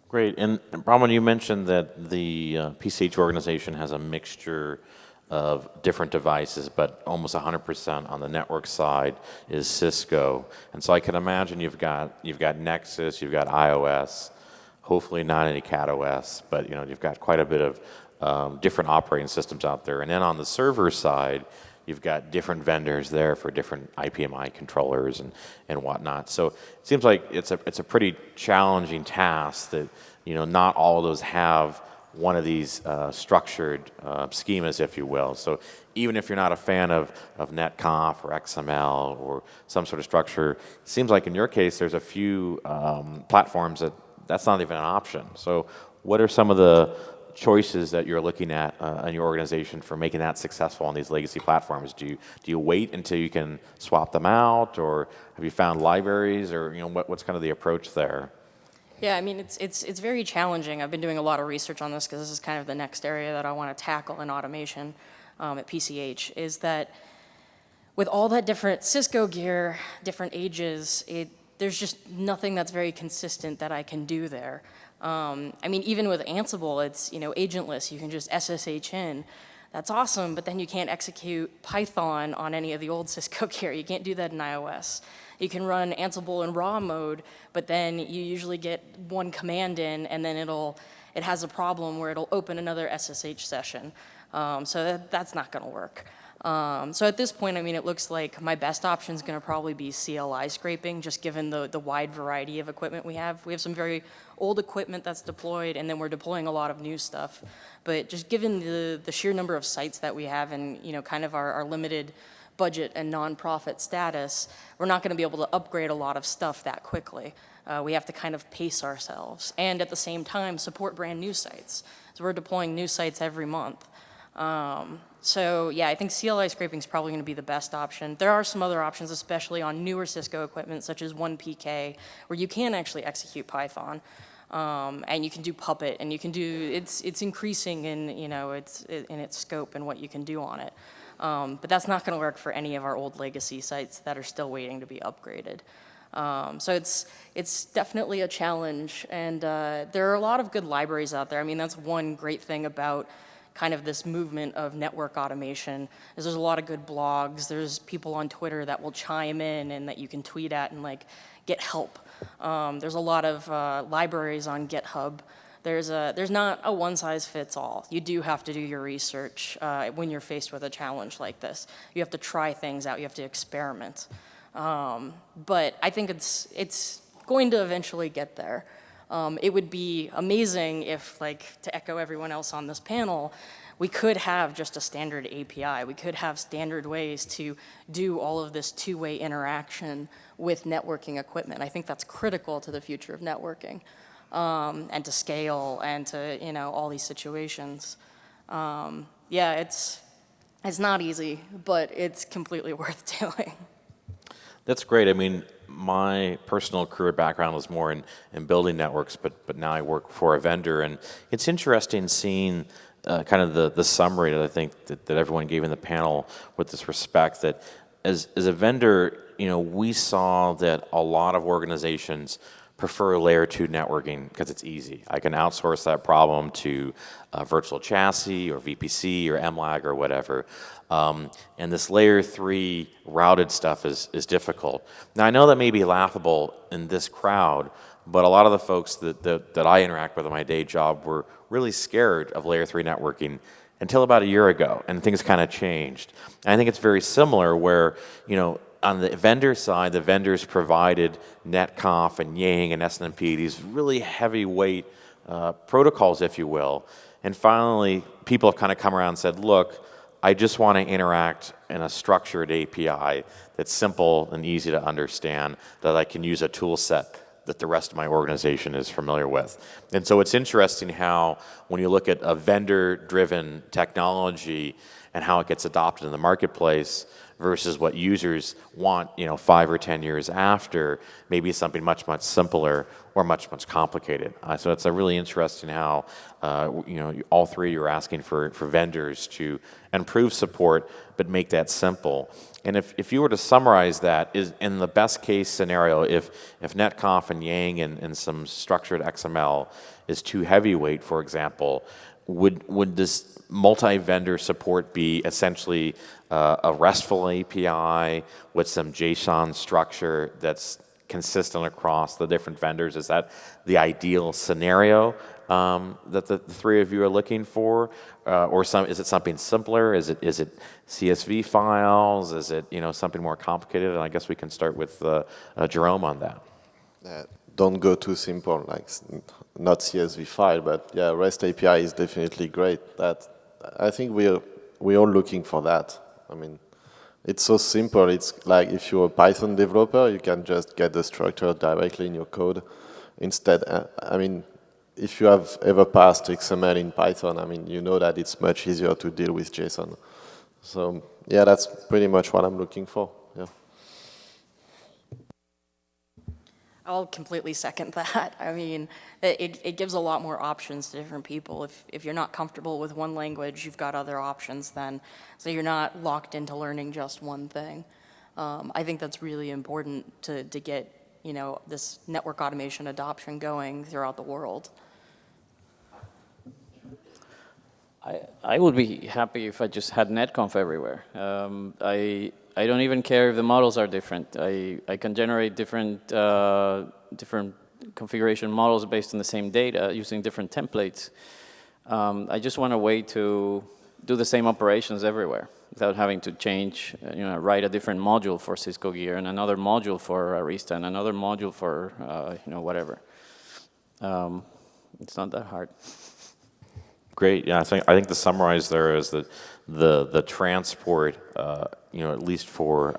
Great. And Bronwyn, you mentioned that the PCH organization has a mixture of different devices, but almost 100% on the network side is Cisco. And so I can imagine you've got Nexus, you've got iOS, hopefully not any CatOS, but you've got quite a bit of different operating systems out there. And then on the server side, you've got different vendors there for different IPMI controllers and whatnot. So it seems like it's a pretty challenging task that not all of those have one of these structured schemas, if you will. So even if you're not a fan of NetConf or XML or some sort of structure, it seems like in your case there's a few platforms that's not even an option. So what are some of the choices that you're looking at in your organization for making that successful on these legacy platforms? Do you wait until you can swap them out, or have you found libraries, or what's kind of the approach there? Yeah, I mean, it's very challenging. I've been doing a lot of research on this because this is kind of the next area that I want to tackle in automation at PCH, is that with all that different Cisco gear, different ages, there's just nothing that's very consistent that I can do there. I mean, even with Ansible, it's agentless. You can just SSH in. That's awesome, but then you can't execute Python on any of the old Cisco gear. You can't do that in iOS. You can run Ansible in raw mode, but then you usually get one command in, and then it has a problem where it'll open another SSH session. So that's not going to work. So at this point, I mean, it looks like my best option is going to probably be CLI scraping, just given the wide variety of equipment we have. We have some very old equipment that's deployed, and then we're deploying a lot of new stuff. But just given the sheer number of sites that we have and, kind of our limited budget and nonprofit status, we're not going to be able to upgrade a lot of stuff that quickly. We have to kind of pace ourselves and at the same time support brand new sites. So we're deploying new sites every month. So yeah, I think CLI scraping is probably going to be the best option. There are some other options, especially on newer Cisco equipment, such as 1PK, where you can actually execute Python, and you can do Puppet, and you can do it's increasing in in its scope and what you can do on it. But that's not going to work for any of our old legacy sites that are still waiting to be upgraded. So it's definitely a challenge, and there are a lot of good libraries out there. I mean, that's one great thing about kind of this movement of network automation, is there's a lot of good blogs, there's people on Twitter that will chime in and that you can tweet at and like get help. There's a lot of libraries on GitHub. There's not a one-size-fits-all. You do have to do your research when you're faced with a challenge like this. You have to try things out, you have to experiment. But I think it's going to eventually get there. It would be amazing if, like, to echo everyone else on this panel, we could have just a standard API. We could have standard ways to do all of this two-way interaction with networking equipment. I think that's critical to the future of networking, and to scale and to, all these situations. Yeah, it's not easy, but it's completely worth doing. That's great. I mean, my personal career background was more in building networks, but now I work for a vendor, and it's interesting seeing kind of the summary that I think that everyone gave in the panel with this respect, that as a vendor, we saw that a lot of organizations prefer layer 2 networking because it's easy. I can outsource that problem to virtual chassis or VPC or MLAG or whatever. And this layer 3 routed stuff is difficult. Now, I know that may be laughable in this crowd, but a lot of the folks that I interact with in my day job were really scared of layer 3 networking until about a year ago, and things kind of changed. And I think it's very similar where, on the vendor side, the vendors provided NETCONF and Yang and SNMP, these really heavyweight protocols, if you will. And finally, people have kind of come around and said, look, I just want to interact in a structured API that's simple and easy to understand, that I can use a tool set that the rest of my organization is familiar with. And so it's interesting how when you look at a vendor-driven technology and how it gets adopted in the marketplace versus what users want, 5 or 10 years after, maybe something much, much simpler or much, much complicated. So it's a really interesting how, all three you're asking for vendors to improve support, but make that simple. And if you were to summarize that, is in the best case scenario, if NETCONF and Yang and some structured XML is too heavyweight, for example, would this multi-vendor support be essentially a RESTful API with some JSON structure that's consistent across the different vendors? Is that the ideal scenario that the three of you are looking for? Or is it something simpler? Is it CSV files? Is it something more complicated? And I guess we can start with Jérôme on that. Don't go too simple, like not CSV file, but yeah, REST API is definitely great. I think we're all looking for that. I mean, it's so simple. It's like if you're a Python developer, you can just get the structure directly in your code. Instead, if you have ever passed XML in Python, you know that it's much easier to deal with JSON. So yeah, that's pretty much what I'm looking for. Yeah. I'll completely second that. It gives a lot more options to different people. If you're not comfortable with one language, you've got other options then. So you're not locked into learning just one thing. I think that's really important to get, this network automation adoption going throughout the world. I would be happy if I just had NETCONF everywhere. I don't even care if the models are different. I can generate different configuration models based on the same data using different templates. I just want a way to do the same operations everywhere without having to change, write a different module for Cisco Gear and another module for Arista and another module for, whatever. It's not that hard. Great. Yeah, I think the summarize there is that the transport, at least for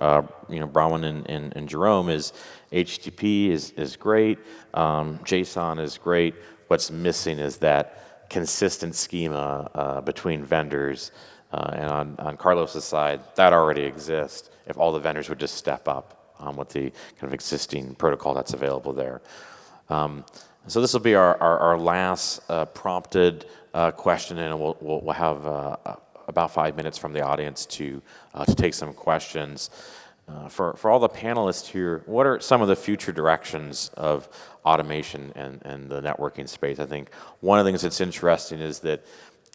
Bronwyn and Jérôme, is HTTP is great, JSON is great. What's missing is that consistent schema between vendors. And on Carlos's side, that already exists if all the vendors would just step up with the kind of existing protocol that's available there. So this will be our last prompted question, and we'll have about 5 minutes from the audience to take some questions. For all the panelists here, what are some of the future directions of automation and the networking space? I think one of the things that's interesting is that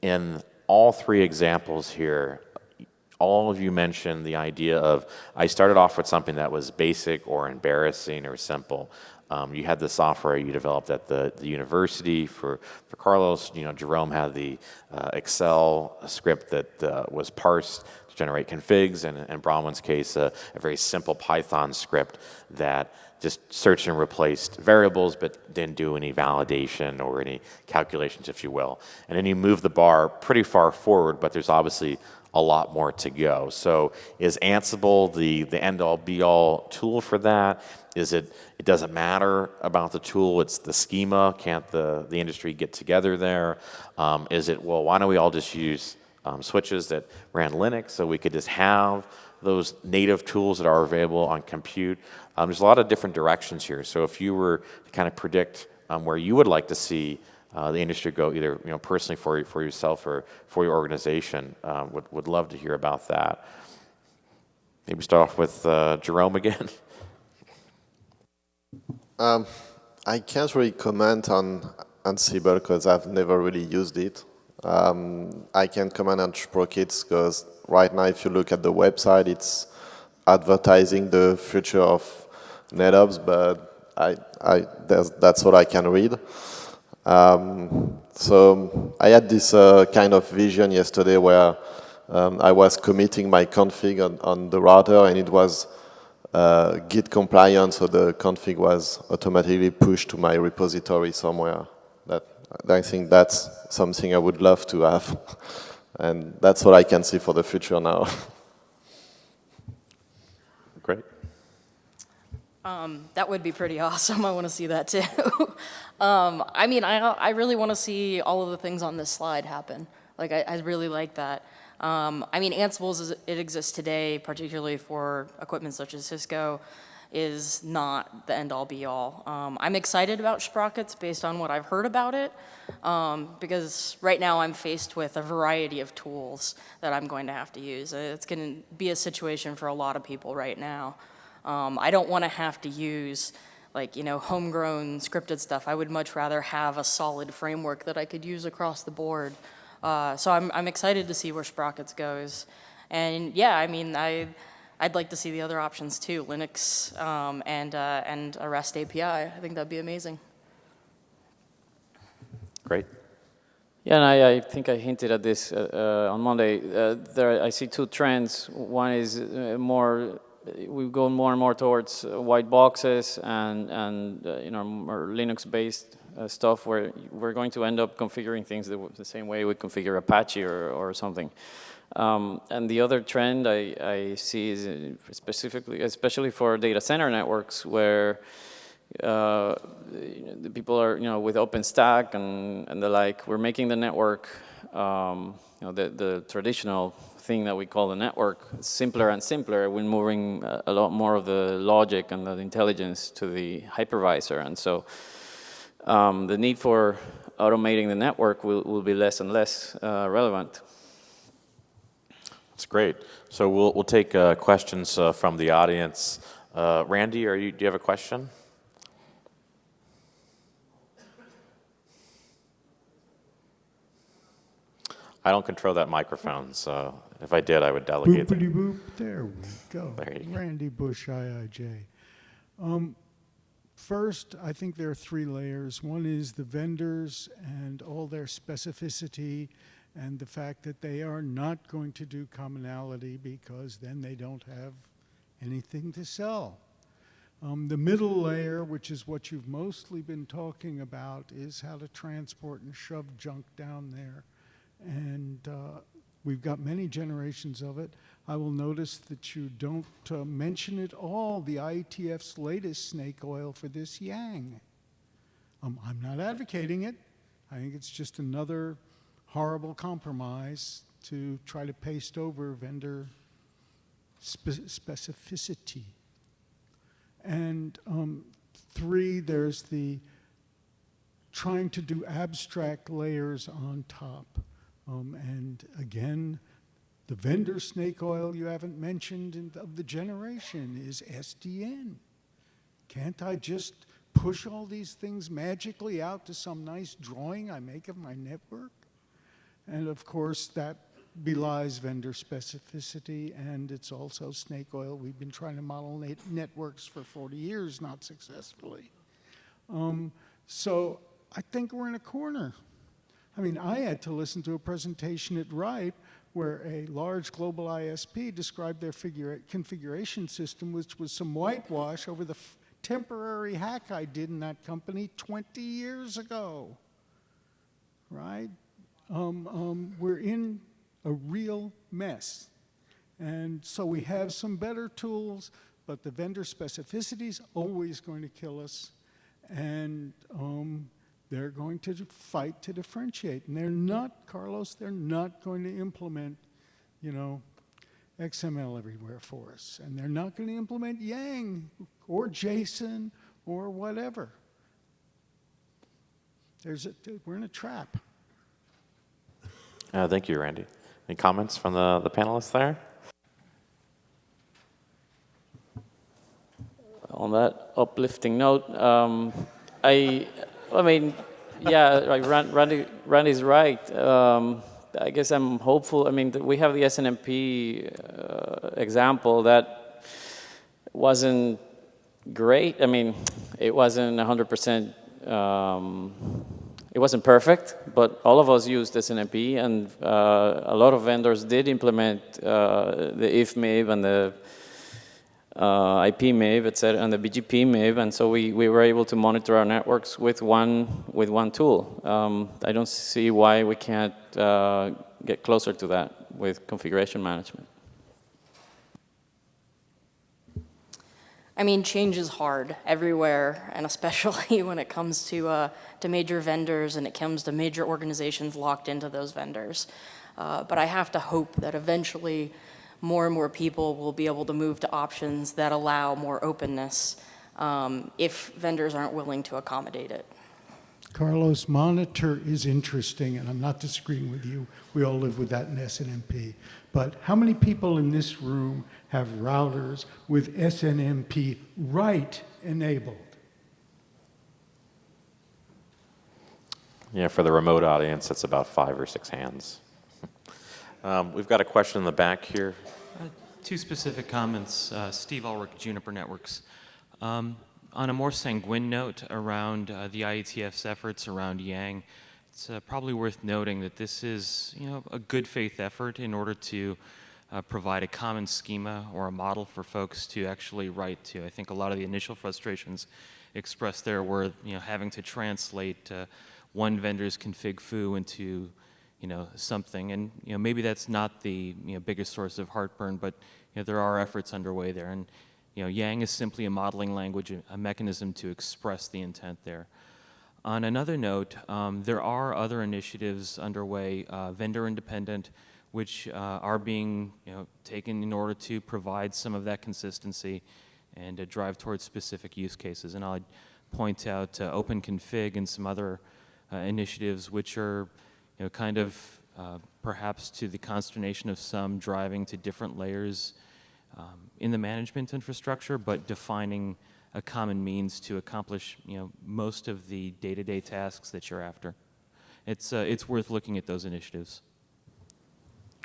in all three examples here, all of you mentioned the idea of, I started off with something that was basic or embarrassing or simple. You had the software you developed at the university. For Carlos, Jérôme had the Excel script that was parsed to generate configs, and in Bronwyn's case, a very simple Python script that just searched and replaced variables, but didn't do any validation or any calculations, if you will. And then you move the bar pretty far forward, but there's obviously a lot more to go. So is Ansible the end-all be-all tool for that? Is it doesn't matter about the tool, it's the schema? Can't the industry get together there? Is it, well, why don't we all just use switches that ran Linux so we could just have those native tools that are available on compute? There's a lot of different directions here. So if you were to kind of predict where you would like to see the industry go, either personally for yourself or for your organization, would love to hear about that. Maybe start off with Jérôme again. I can't really comment on Ansible because I've never really used it. I can comment on Schprokits because right now, if you look at the website, it's advertising the future of NetOps, but that's all I can read. So I had this kind of vision yesterday where I was committing my config on the router, and it was Git compliant, so the config was automatically pushed to my repository somewhere. I think that's something I would love to have, and that's what I can see for the future now. Great. That would be pretty awesome. I want to see that too. I mean, I really want to see all of the things on this slide happen. Like, I really like that. I mean, Ansible, it exists today, particularly for equipment such as Cisco, is not the end-all be-all. I'm excited about Schprokits based on what I've heard about it, because right now I'm faced with a variety of tools that I'm going to have to use. It's going to be a situation for a lot of people right now. I don't want to have to use homegrown scripted stuff. I would much rather have a solid framework that I could use across the board. So I'm excited to see where Schprokits goes. And yeah, I mean, I'd like to see the other options too, Linux and a REST API. I think that'd be amazing. Great. Yeah, and I think I hinted at this on Monday. I see two trends. One is we go more and more towards white boxes and more Linux-based stuff where we're going to end up configuring things the same way we configure Apache or something. And the other trend I see is especially for data center networks, where the people are with OpenStack and the like. We're making the network, the traditional thing that we call the network, simpler and simpler. We're moving a lot more of the logic and the intelligence to the hypervisor, and so the need for automating the network will be less and less relevant. That's great. So we'll take questions from the audience. Randy, do you have a question? I don't control that microphone, so if I did, I would delegate that. Boopity-boop. There we go. There you go. Randy Bush, IIJ. First, I think there are three layers. One is the vendors and all their specificity and the fact that they are not going to do commonality because then they don't have anything to sell. The middle layer, which is what you've mostly been talking about, is how to transport and shove junk down there. And we've got many generations of it. I will notice that you don't mention at all the IETF's latest snake oil for this yang. I'm not advocating it, I think it's just another horrible compromise to try to paste over vendor specificity. And 3, there's the trying to do abstract layers on top. And again, the vendor snake oil you haven't mentioned of the generation is SDN. Can't I just push all these things magically out to some nice drawing I make of my network? And of course, that belies vendor specificity, and it's also snake oil. We've been trying to model networks for 40 years, not successfully. So I think we're in a corner. I mean, I had to listen to a presentation at RIPE where a large global ISP described their configuration system, which was some whitewash over the temporary hack I did in that company 20 years ago, right? We're in a real mess. And so we have some better tools, but the vendor specificity is always going to kill us. And they're going to fight to differentiate. And they're not, Carlos, they're not going to implement, you know, XML everywhere for us. And they're not going to implement Yang or JSON or whatever. We're in a trap. Thank you, Randy. Any comments from the panelists there? On that uplifting note, I mean, yeah, like Randy's right. I guess I'm hopeful. I mean, we have the SNMP example that wasn't great. I mean, it wasn't 100%. It wasn't perfect, but all of us used SNMP, and a lot of vendors did implement the IF-MIB and the IP-MIB, etc., and the BGP MIB, and so we were able to monitor our networks with one tool. I don't see why we can't get closer to that with configuration management. I mean, change is hard everywhere, and especially when it comes to major vendors and it comes to major organizations locked into those vendors. But I have to hope that eventually more and more people will be able to move to options that allow more openness if vendors aren't willing to accommodate it. Carlos, monitor is interesting, and I'm not disagreeing with you. We all live with that in SNMP. But how many people in this room have routers with SNMP right enabled? Yeah, for the remote audience, it's about 5 or 6 hands. We've got a question in the back here. 2 specific comments. Steve Ulrich, Juniper Networks. On a more sanguine note around the IETF's efforts around Yang, it's probably worth noting that this is, a good faith effort in order to provide a common schema or a model for folks to actually write to. I think a lot of the initial frustrations expressed there were, having to translate one vendor's config foo into, something, and maybe that's not the biggest source of heartburn, but there are efforts underway there, and Yang is simply a modeling language, a mechanism to express the intent there. On another note, there are other initiatives underway, vendor independent, which are being taken in order to provide some of that consistency and drive towards specific use cases. And I'll point out OpenConfig and some other initiatives which are kind of perhaps to the consternation of some, driving to different layers in the management infrastructure, but defining a common means to accomplish most of the day-to-day tasks that you're after. It's worth looking at those initiatives.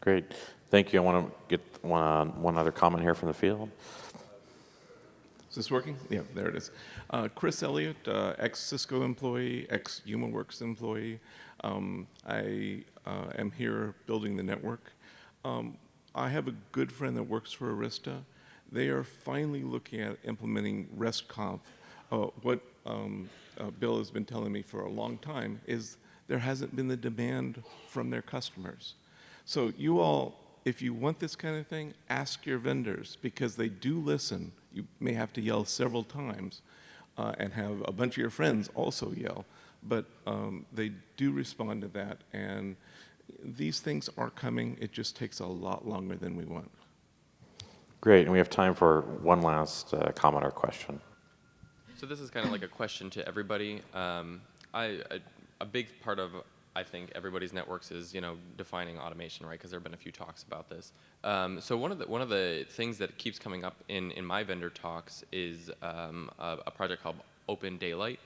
Great, thank you. I want to get one other comment here from the field. Is this working? Yeah, there it is. Chris Elliott, ex-Cisco employee, ex-HumanWorks employee. I am here building the network. I have a good friend that works for Arista. They are finally looking at implementing RESTConf. What Bill has been telling me for a long time is there hasn't been the demand from their customers. So you all, if you want this kind of thing, ask your vendors, because they do listen. You may have to yell several times and have a bunch of your friends also yell. but they do respond to that, and these things are coming. It just takes a lot longer than we want. Great, and we have time for one last comment or question. So this is kind of like a question to everybody. A big part of, I think, everybody's networks is, defining automation, right? Because there have been a few talks about this. So one of the things that keeps coming up in my vendor talks is a project called Open Daylight.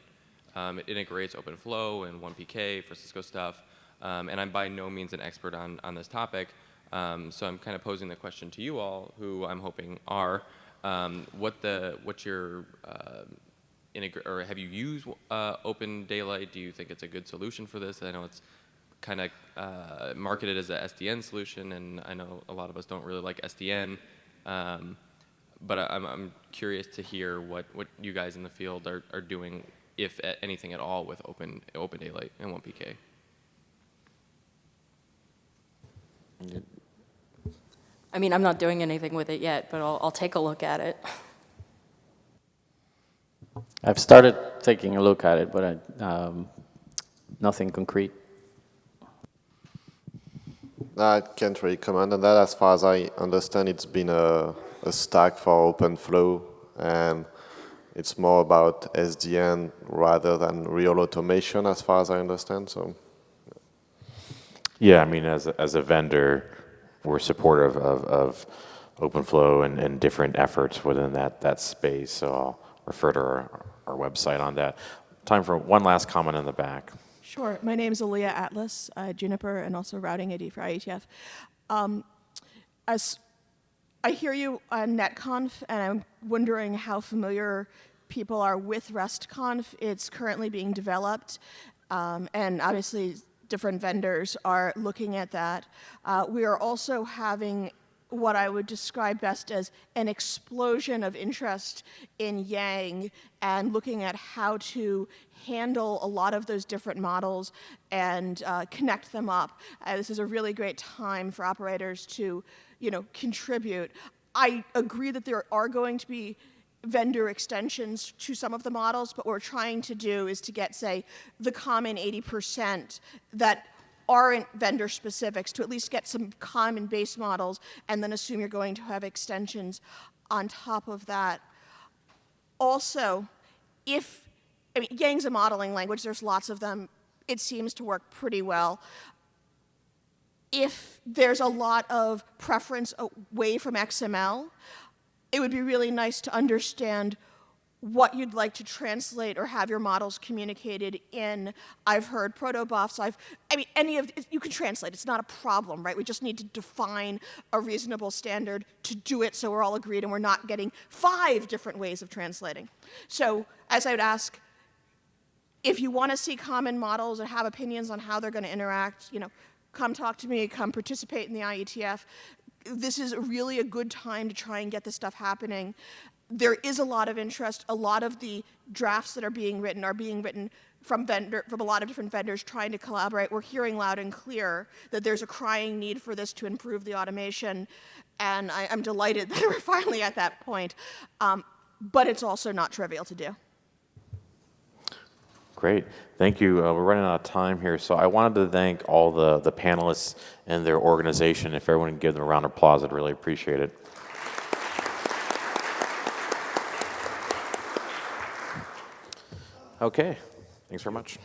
It integrates OpenFlow and 1PK for Cisco stuff. And I'm by no means an expert on this topic. So I'm kind of posing the question to you all, who I'm hoping are, what's your or have you used Open Daylight? Do you think it's a good solution for this? I know it's kind of marketed as a SDN solution, and I know a lot of us don't really like SDN. But I'm curious to hear what you guys in the field are doing, if anything at all, with Open Daylight and 1PK. I mean, I'm not doing anything with it yet, but I'll take a look at it. I've started taking a look at it, but nothing concrete. I can't really comment on that. As far as I understand, it's been a stack for OpenFlow, and it's more about SDN rather than real automation, as far as I understand. So, Yeah, I mean, as a vendor, we're supportive of OpenFlow and different efforts within that space. So I'll refer to our website on that. Time for one last comment in the back. Sure. My name is Aaliyah Atlas, Juniper, and also routing AD for IETF. As I hear you on NetConf, and I'm wondering how familiar people are with RESTconf. It's currently being developed, and obviously different vendors are looking at that. We are also having what I would describe best as an explosion of interest in Yang and looking at how to handle a lot of those different models and connect them up. This is a really great time for operators to, contribute. I agree that there are going to be vendor extensions to some of the models, but what we're trying to do is to get, say, the common 80% that aren't vendor specifics, to at least get some common base models, and then assume you're going to have extensions on top of that. Also, Yang's a modeling language, there's lots of them. It seems to work pretty well. If there's a lot of preference away from XML, it would be really nice to understand what you'd like to translate or have your models communicated in. I've heard protobufs, you can translate, it's not a problem, right? We just need to define a reasonable standard to do it so we're all agreed and we're not getting 5 different ways of translating. So, as I would ask, if you want to see common models and have opinions on how they're going to interact, come talk to me, come participate in the IETF. This is really a good time to try and get this stuff happening. There is a lot of interest. A lot of the drafts that are being written from a lot of different vendors trying to collaborate. We're hearing loud and clear that there's a crying need for this to improve the automation, and I'm delighted that we're finally at that point. But it's also not trivial to do. Great, thank you. We're running out of time here, so I wanted to thank all the panelists and their organization. If everyone can give them a round of applause, I'd really appreciate it. Okay, thanks very much.